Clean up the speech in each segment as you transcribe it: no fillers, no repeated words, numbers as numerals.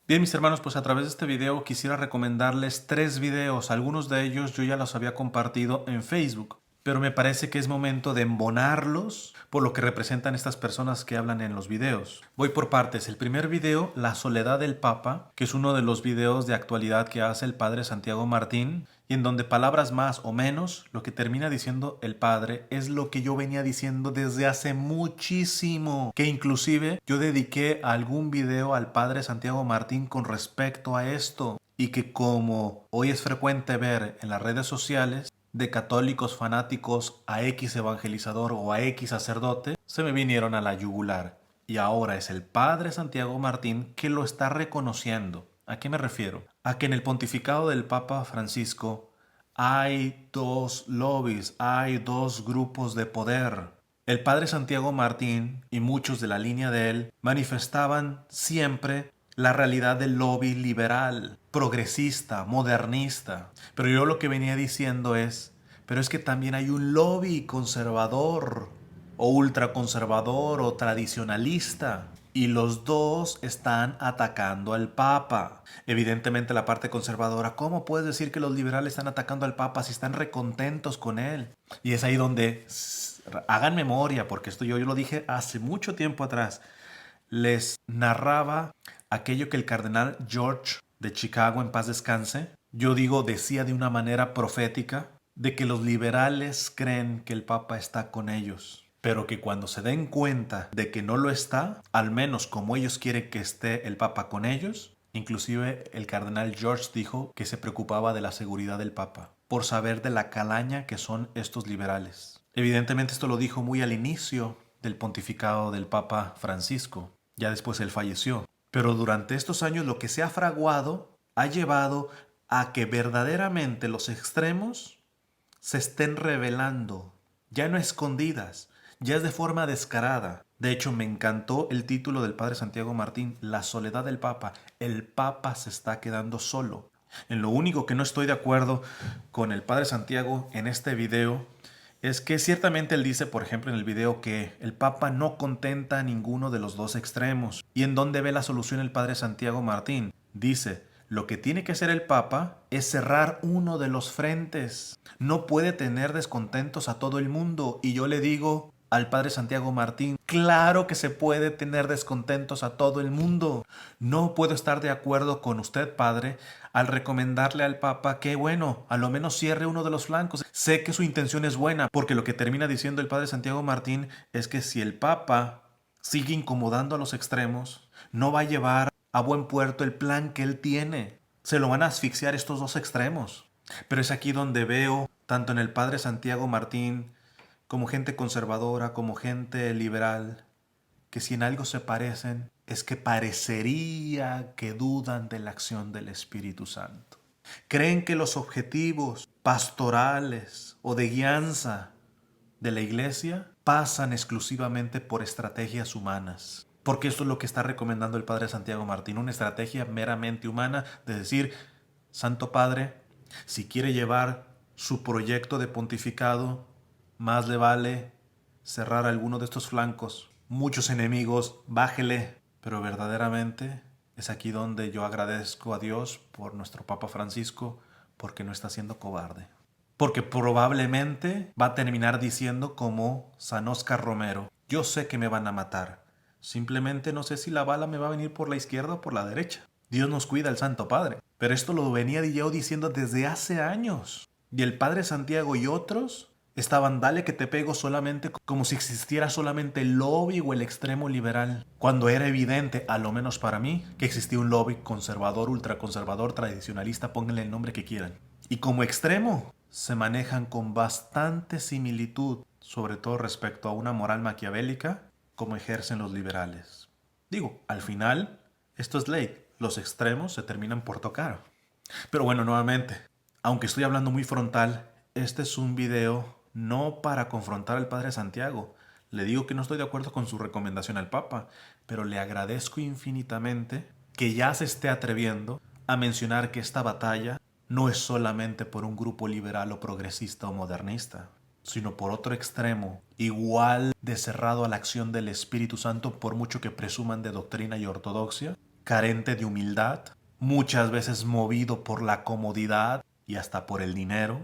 Bien, mis hermanos, pues a través de este video quisiera recomendarles 3 videos. Algunos de ellos yo ya los había compartido en Facebook, pero me parece que es momento de embonarlos por lo que representan estas personas que hablan en los videos. Voy por partes. El primer video, La soledad del Papa, que es uno de los videos de actualidad que hace el padre Santiago Martín, y en donde palabras más o menos, lo que termina diciendo el padre es lo que yo venía diciendo desde hace muchísimo, que inclusive yo dediqué algún video al padre Santiago Martín con respecto a esto, y que como hoy es frecuente ver en las redes sociales, de católicos fanáticos a X evangelizador o a X sacerdote, se me vinieron a la yugular. Y ahora es el padre Santiago Martín que lo está reconociendo. ¿A qué me refiero? A que en el pontificado del Papa Francisco hay dos lobbies, hay dos grupos de poder. El padre Santiago Martín y muchos de la línea de él manifestaban siempre la realidad del lobby liberal, progresista, modernista. Pero yo lo que venía diciendo pero es que también hay un lobby conservador, o ultraconservador, o tradicionalista. Y los dos están atacando al Papa. Evidentemente la parte conservadora, ¿cómo puedes decir que los liberales están atacando al Papa si están recontentos con él? Y es ahí donde hagan memoria, porque esto yo lo dije hace mucho tiempo atrás. Les narraba aquello que el cardenal George de Chicago, en paz descanse, yo digo, decía de una manera profética, de que los liberales creen que el Papa está con ellos, pero que cuando se den cuenta de que no lo está, al menos como ellos quieren que esté el Papa con ellos, inclusive el cardenal George dijo que se preocupaba de la seguridad del Papa, por saber de la calaña que son estos liberales. Evidentemente esto lo dijo muy al inicio del pontificado del Papa Francisco. Ya después él falleció. Pero durante estos años lo que se ha fraguado ha llevado a que verdaderamente los extremos se estén revelando, ya no escondidas, ya es de forma descarada. De hecho, me encantó el título del padre Santiago Martín, La soledad del Papa. El Papa se está quedando solo. En lo único que no estoy de acuerdo con el padre Santiago en este video es que ciertamente él dice, por ejemplo, en el video que el Papa no contenta a ninguno de los dos extremos. ¿Y en dónde ve la solución el padre Santiago Martín? Dice, lo que tiene que hacer el Papa es cerrar uno de los frentes. No puede tener descontentos a todo el mundo. Y yo le digo al padre Santiago Martín, claro que se puede tener descontentos a todo el mundo. No puedo estar de acuerdo con usted, padre, al recomendarle al Papa que, bueno, a lo menos cierre uno de los flancos. Sé que su intención es buena, porque lo que termina diciendo el padre Santiago Martín es que si el Papa sigue incomodando a los extremos, no va a llevar a buen puerto el plan que él tiene. Se lo van a asfixiar estos dos extremos. Pero es aquí donde veo, tanto en el padre Santiago Martín, como gente conservadora, como gente liberal, que si en algo se parecen, es que parecería que dudan de la acción del Espíritu Santo. Creen que los objetivos pastorales o de guianza de la iglesia pasan exclusivamente por estrategias humanas. Porque esto es lo que está recomendando el padre Santiago Martín, una estrategia meramente humana de decir, Santo Padre, si quiere llevar su proyecto de pontificado, más le vale cerrar alguno de estos flancos. Muchos enemigos, bájele. Pero verdaderamente es aquí donde yo agradezco a Dios por nuestro Papa Francisco, porque no está siendo cobarde. Porque probablemente va a terminar diciendo como San Oscar Romero, yo sé que me van a matar, simplemente no sé si la bala me va a venir por la izquierda o por la derecha. Dios nos cuida el Santo Padre. Pero esto lo venía yo diciendo desde hace años. Y el Padre Santiago y otros estaban dale que te pego solamente como si existiera solamente el lobby o el extremo liberal, cuando era evidente, a lo menos para mí, que existía un lobby conservador, ultraconservador, tradicionalista, pónganle el nombre que quieran. Y como extremo se manejan con bastante similitud, sobre todo respecto a una moral maquiavélica, como ejercen los liberales. Digo, al final, esto es ley, los extremos se terminan por tocar. Pero bueno, nuevamente, aunque estoy hablando muy frontal, este es un video no para confrontar al padre Santiago. Le digo que no estoy de acuerdo con su recomendación al Papa, pero le agradezco infinitamente que ya se esté atreviendo a mencionar que esta batalla no es solamente por un grupo liberal o progresista o modernista, sino por otro extremo, igual de cerrado a la acción del Espíritu Santo, por mucho que presuman de doctrina y ortodoxia, carente de humildad, muchas veces movido por la comodidad y hasta por el dinero,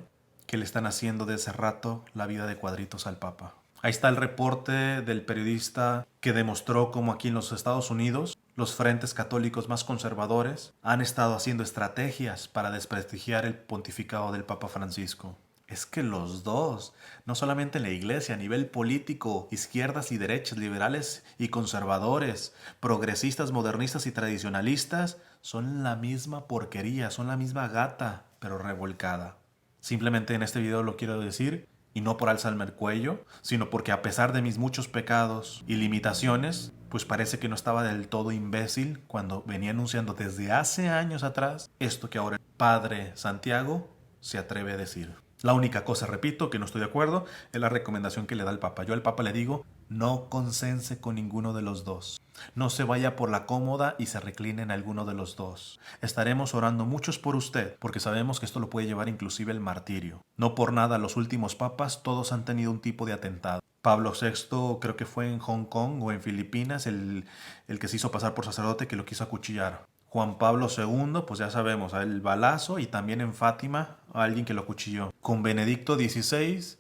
que le están haciendo de ese rato la vida de cuadritos al Papa. Ahí está el reporte del periodista que demostró cómo aquí en los Estados Unidos los frentes católicos más conservadores han estado haciendo estrategias para desprestigiar el pontificado del Papa Francisco. Es que los dos, no solamente en la iglesia, a nivel político, izquierdas y derechas, liberales y conservadores, progresistas, modernistas y tradicionalistas, son la misma porquería, son la misma gata, pero revolcada. Simplemente en este video lo quiero decir, y no por alzarme el cuello, sino porque a pesar de mis muchos pecados y limitaciones, pues parece que no estaba del todo imbécil cuando venía anunciando desde hace años atrás esto que ahora el Padre Santiago se atreve a decir. La única cosa, repito, que no estoy de acuerdo es la recomendación que le da el Papa. Yo al Papa le digo, no consense con ninguno de los dos. No se vaya por la cómoda y se recline en alguno de los dos. Estaremos orando muchos por usted, porque sabemos que esto lo puede llevar inclusive el martirio. No por nada los últimos papas todos han tenido un tipo de atentado. Pablo VI creo que fue en Hong Kong o en Filipinas el que se hizo pasar por sacerdote que lo quiso acuchillar. Juan Pablo II, pues ya sabemos, el balazo, y también en Fátima a alguien que lo acuchilló. Con Benedicto XVI,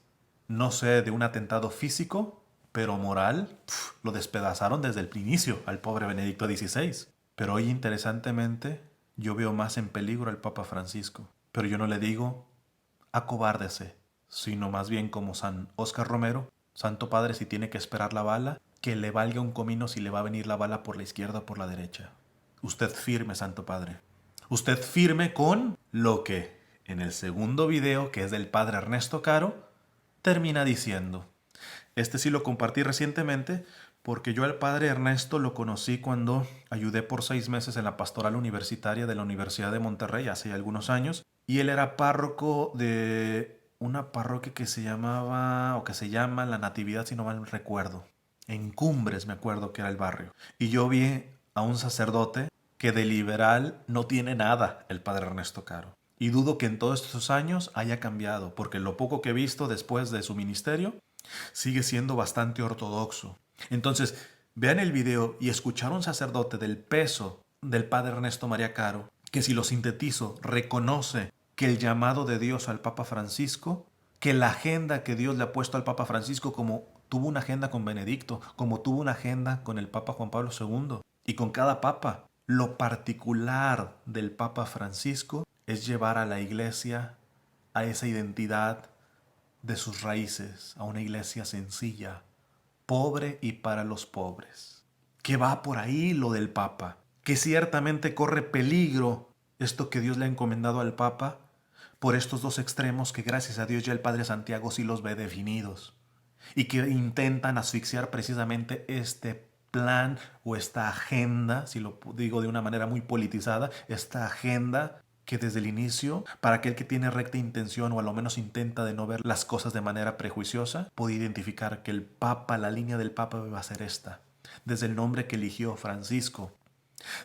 no sé, de un atentado físico, pero moral, lo despedazaron desde el inicio al pobre Benedicto XVI. Pero hoy, interesantemente, yo veo más en peligro al Papa Francisco. Pero yo no le digo acobárdese, sino más bien como San Óscar Romero, Santo Padre, si tiene que esperar la bala, que le valga un comino si le va a venir la bala por la izquierda o por la derecha. Usted firme, Santo Padre. Usted firme con lo que en el segundo video, que es del Padre Ernesto Caro, termina diciendo. Este sí lo compartí recientemente porque yo al Padre Ernesto lo conocí cuando ayudé por 6 meses en la pastoral universitaria de la Universidad de Monterrey hace algunos años. Y él era párroco de una parroquia que se llamaba, o que se llama La Natividad, si no mal recuerdo. En Cumbres me acuerdo que era el barrio. Y yo vi a un sacerdote que de liberal no tiene nada, el Padre Ernesto Caro. Y dudo que en todos estos años haya cambiado, porque lo poco que he visto después de su ministerio sigue siendo bastante ortodoxo. Entonces, vean el video y escuchar a un sacerdote del peso del Padre Ernesto María Caro, que si lo sintetizo, reconoce que el llamado de Dios al Papa Francisco, que la agenda que Dios le ha puesto al Papa Francisco, como tuvo una agenda con Benedicto, como tuvo una agenda con el Papa Juan Pablo II, y con cada papa. Lo particular del Papa Francisco es llevar a la iglesia a esa identidad de sus raíces, a una iglesia sencilla, pobre y para los pobres. Que va por ahí lo del Papa, que ciertamente corre peligro esto que Dios le ha encomendado al Papa por estos dos extremos que gracias a Dios ya el Padre Santiago sí los ve definidos y que intentan asfixiar precisamente este plan o esta agenda, si lo digo de una manera muy politizada, esta agenda que desde el inicio, para aquel que tiene recta intención o a lo menos intenta de no ver las cosas de manera prejuiciosa, puede identificar que el Papa, la línea del Papa va a ser esta. Desde el nombre que eligió, Francisco,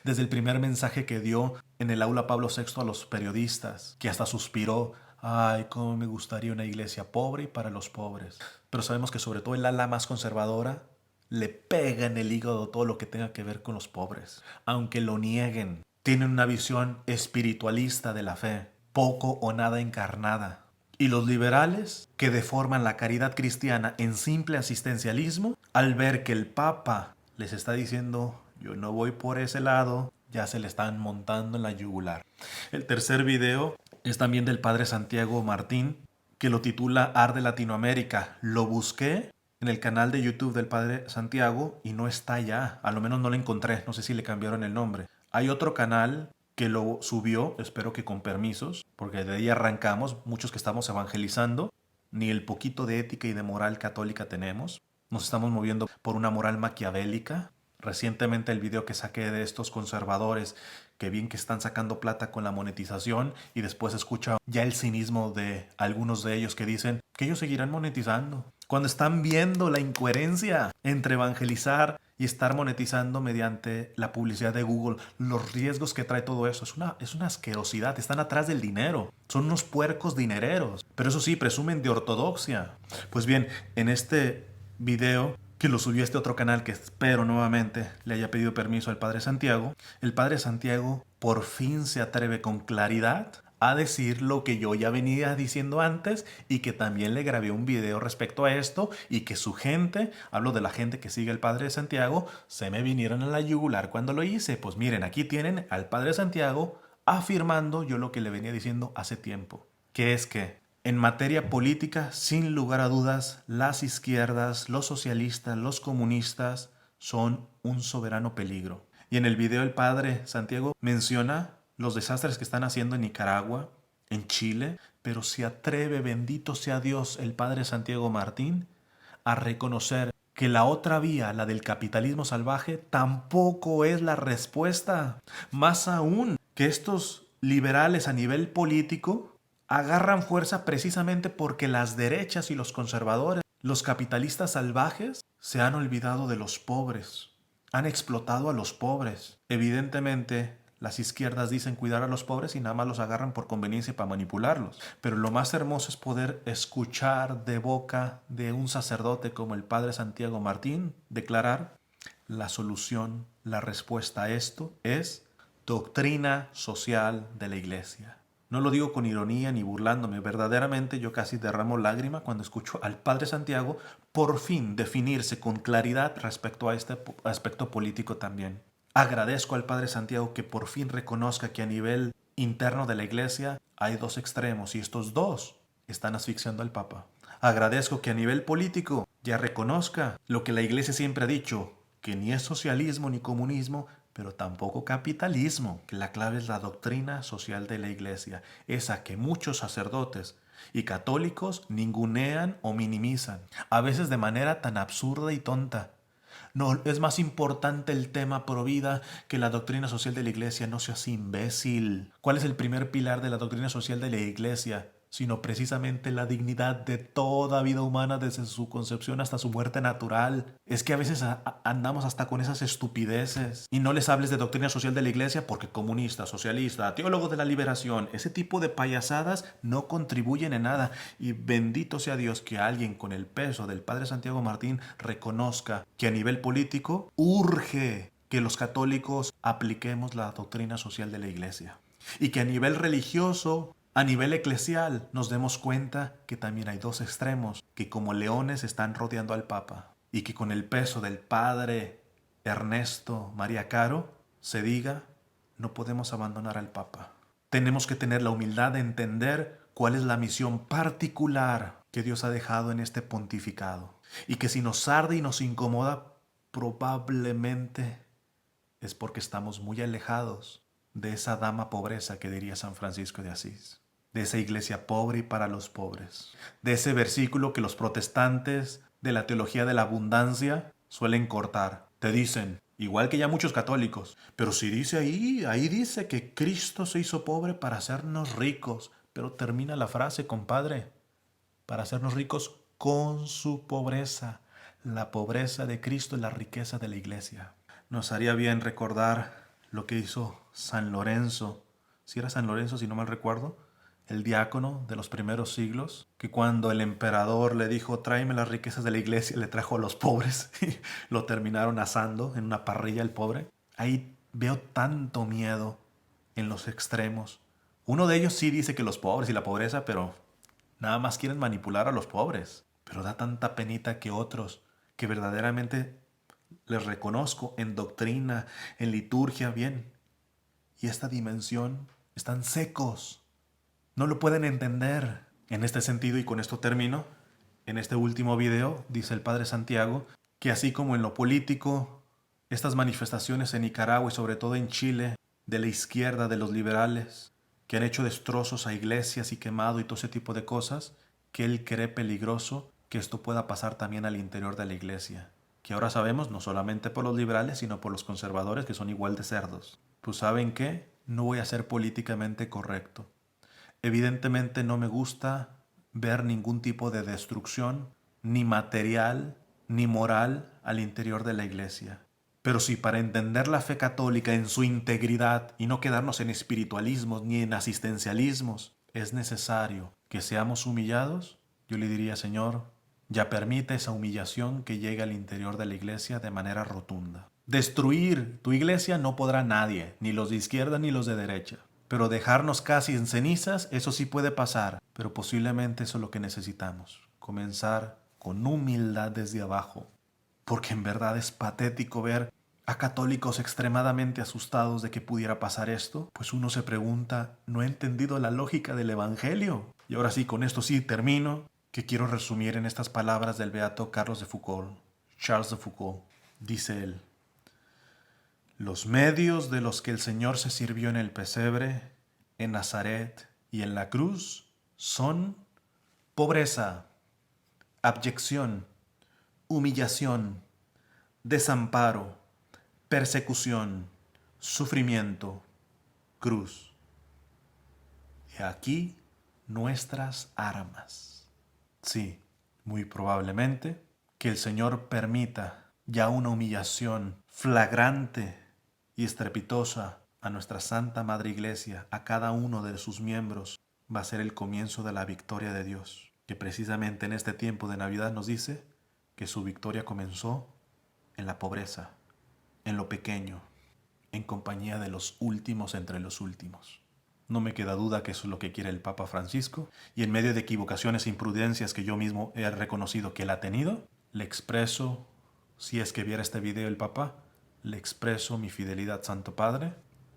desde el primer mensaje que dio en el aula Pablo VI a los periodistas, que hasta suspiró, ay, cómo me gustaría una iglesia pobre y para los pobres. Pero sabemos que sobre todo el ala más conservadora le pega en el hígado todo lo que tenga que ver con los pobres. Aunque lo nieguen, tienen una visión espiritualista de la fe, poco o nada encarnada. Y los liberales, que deforman la caridad cristiana en simple asistencialismo, al ver que el Papa les está diciendo, yo no voy por ese lado, ya se le están montando en la yugular. El tercer video es también del Padre Santiago Martín, que lo titula Arde Latinoamérica. Lo busqué en el canal de YouTube del Padre Santiago y no está ya, a lo menos no lo encontré, no sé si le cambiaron el nombre. Hay otro canal que lo subió, espero que con permisos, porque de ahí arrancamos, muchos que estamos evangelizando, ni el poquito de ética y de moral católica tenemos, nos estamos moviendo por una moral maquiavélica. Recientemente el video que saqué de estos conservadores que bien que están sacando plata con la monetización y después escucha ya el cinismo de algunos de ellos que dicen que ellos seguirán monetizando. Cuando están viendo la incoherencia entre evangelizar y estar monetizando mediante la publicidad de Google, los riesgos que trae todo eso, es una asquerosidad, están atrás del dinero, son unos puercos dinereros, pero eso sí, presumen de ortodoxia. Pues bien, en este video que lo subió a este otro canal que espero nuevamente le haya pedido permiso al Padre Santiago. El Padre Santiago por fin se atreve con claridad a decir lo que yo ya venía diciendo antes y que también le grabé un video respecto a esto y que su gente, hablo de la gente que sigue al Padre Santiago, se me vinieron a la yugular cuando lo hice. Pues miren, aquí tienen al Padre Santiago afirmando yo lo que le venía diciendo hace tiempo, que es que en materia política, sin lugar a dudas, las izquierdas, los socialistas, los comunistas son un soberano peligro. Y en el video el Padre Santiago menciona los desastres que están haciendo en Nicaragua, en Chile, pero se atreve, bendito sea Dios, el Padre Santiago Martín, a reconocer que la otra vía, la del capitalismo salvaje, tampoco es la respuesta. Más aún, que estos liberales a nivel político agarran fuerza precisamente porque las derechas y los conservadores, los capitalistas salvajes, se han olvidado de los pobres. Han explotado a los pobres. Evidentemente, las izquierdas dicen cuidar a los pobres y nada más los agarran por conveniencia para manipularlos. Pero lo más hermoso es poder escuchar de boca de un sacerdote como el Padre Santiago Martín declarar: la solución, la respuesta a esto es doctrina social de la Iglesia. No lo digo con ironía ni burlándome, verdaderamente yo casi derramo lágrima cuando escucho al Padre Santiago por fin definirse con claridad respecto a este aspecto político también. Agradezco al Padre Santiago que por fin reconozca que a nivel interno de la Iglesia hay dos extremos y estos dos están asfixiando al Papa. Agradezco que a nivel político ya reconozca lo que la Iglesia siempre ha dicho, que ni es socialismo ni comunismo, pero tampoco capitalismo, que la clave es la doctrina social de la Iglesia, esa que muchos sacerdotes y católicos ningunean o minimizan, a veces de manera tan absurda y tonta. No, es más importante el tema pro vida que la doctrina social de la Iglesia. No seas imbécil. ¿Cuál es el primer pilar de la doctrina social de la Iglesia? Sino precisamente la dignidad de toda vida humana desde su concepción hasta su muerte natural. Es que a veces andamos hasta con esas estupideces. Y no les hables de doctrina social de la Iglesia porque comunista, socialista, teólogo de la liberación, ese tipo de payasadas no contribuyen en nada. Y bendito sea Dios que alguien con el peso del Padre Santiago Martín reconozca que a nivel político urge que los católicos apliquemos la doctrina social de la Iglesia. Y que a nivel religioso, a nivel eclesial, nos demos cuenta que también hay dos extremos, que como leones están rodeando al Papa. Y que con el peso del Padre Ernesto María Caro se diga: no podemos abandonar al Papa. Tenemos que tener la humildad de entender cuál es la misión particular que Dios ha dejado en este pontificado. Y que si nos arde y nos incomoda, probablemente es porque estamos muy alejados de esa dama pobreza que diría San Francisco de Asís, de esa iglesia pobre y para los pobres, de ese versículo que los protestantes de la teología de la abundancia suelen cortar. Te dicen, igual que ya muchos católicos, pero si dice ahí dice que Cristo se hizo pobre para hacernos ricos, pero termina la frase, compadre, para hacernos ricos con su pobreza. La pobreza de Cristo es la riqueza de la iglesia. Nos haría bien recordar lo que hizo San Lorenzo, si era San Lorenzo, si no mal recuerdo, el diácono de los primeros siglos, que cuando el emperador le dijo tráeme las riquezas de la iglesia, le trajo a los pobres y lo terminaron asando en una parrilla el pobre. Ahí veo tanto miedo en los extremos. Uno de ellos sí dice que los pobres y la pobreza, pero nada más quieren manipular a los pobres. Pero da tanta penita que otros, que verdaderamente les reconozco en doctrina, en liturgia, bien, y esta dimensión, están secos. No lo pueden entender. En este sentido, y con esto termino, en este último video dice el Padre Santiago que así como en lo político, estas manifestaciones en Nicaragua y sobre todo en Chile, de la izquierda, de los liberales, que han hecho destrozos a iglesias y quemado y todo ese tipo de cosas, que él cree peligroso que esto pueda pasar también al interior de la iglesia. Que ahora sabemos, no solamente por los liberales, sino por los conservadores, que son igual de cerdos. Pues ¿saben qué? No voy a ser políticamente correcto. Evidentemente no me gusta ver ningún tipo de destrucción, ni material, ni moral, al interior de la iglesia. Pero si para entender la fe católica en su integridad y no quedarnos en espiritualismos ni en asistencialismos, es necesario que seamos humillados, yo le diría, Señor, Ya permite esa humillación que llegue al interior de la iglesia de manera rotunda. Destruir tu iglesia no podrá nadie, ni los de izquierda ni los de derecha. Pero dejarnos casi en cenizas, eso sí puede pasar. Pero posiblemente eso es lo que necesitamos. Comenzar con humildad desde abajo. Porque en verdad es patético ver a católicos extremadamente asustados de que pudiera pasar esto. Pues uno se pregunta, ¿no he entendido la lógica del Evangelio? Y ahora sí, con esto sí termino, que quiero resumir en estas palabras del beato Carlos de Foucault. Charles de Foucault. Dice él: los medios de los que el Señor se sirvió en el pesebre, en Nazaret y en la cruz son pobreza, abyección, humillación, desamparo, persecución, sufrimiento, cruz. Y aquí nuestras armas. Sí, muy probablemente que el Señor permita ya una humillación flagrante y estrepitosa a nuestra Santa Madre Iglesia, a cada uno de sus miembros, va a ser el comienzo de la victoria de Dios, que precisamente en este tiempo de Navidad nos dice que su victoria comenzó en la pobreza, en lo pequeño, en compañía de los últimos entre los últimos. No me queda duda que eso es lo que quiere el Papa Francisco, y en medio de equivocaciones e imprudencias que yo mismo he reconocido que él ha tenido, le expreso, si es que viera este video el Papa, le expreso mi fidelidad, Santo Padre,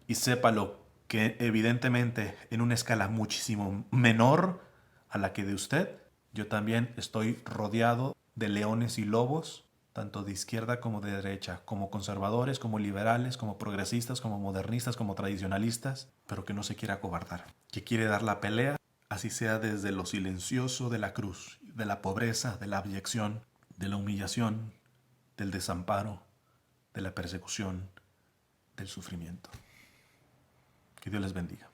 y sépalo que evidentemente en una escala muchísimo menor a la que de usted, yo también estoy rodeado de leones y lobos, tanto de izquierda como de derecha, como conservadores, como liberales, como progresistas, como modernistas, como tradicionalistas, pero que no se quiere acobardar, que quiere dar la pelea, así sea desde lo silencioso de la cruz, de la pobreza, de la abyección, de la humillación, del desamparo, de la persecución, del sufrimiento. Que Dios les bendiga.